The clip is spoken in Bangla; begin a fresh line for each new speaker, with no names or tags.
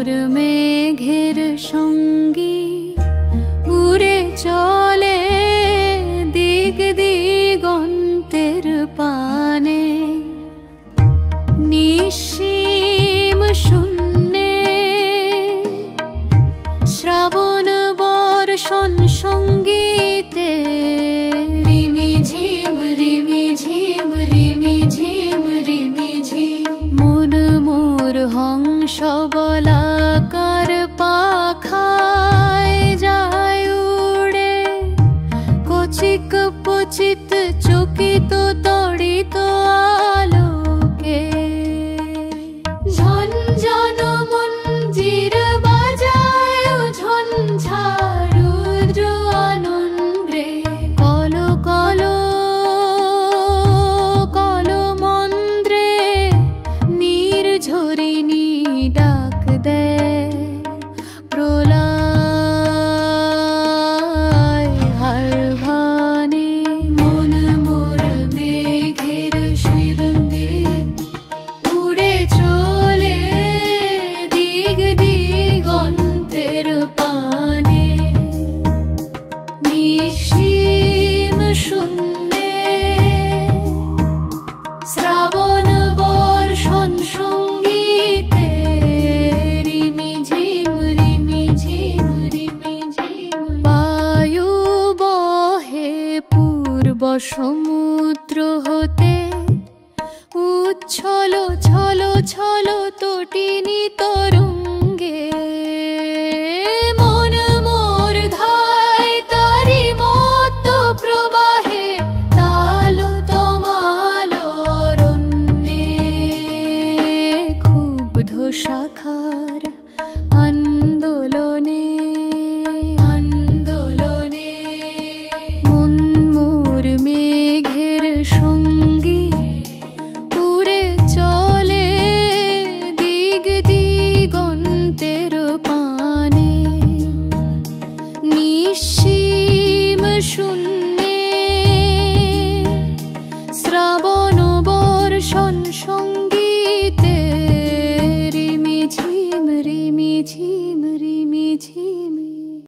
মোর মেঘের সঙ্গী উড়ে চলে দিগ দিগন্তের পানে, নিঃসীম শূন্যে শ্রাবণ বর্ষণ সঙ্গীতে রিমি ঝিম রিমি ঝিম রিমি ঝিম রিমি ঝিম। মন মোর হংস বলাকার পাখায় যায় উড়ে, কচিক পচিত চকিত তড়িত আলোকে। ঝনঝন মঞ্জির বাজায় ঝঞ্ঝারুদ্র আনন্দে, কল কল কল মন্দ্রে নির্ঝরিণী ডাক দেয়। প্রলয় হার ভানে মন মোর মেঘের সঙ্গে উড়ে চলে দিগ দিগন্তের পানে, নিঃসীম শূন্যে শ্রাবণ বর্ষণ সঙ্গীতে রিমি ঝিম রিমি ঝিম রিমি ঝিম। বায়ু বহে পূর্ব সমুদ্র হতে, উচ্ছল ছল ছল তটিনী তরঙ্গে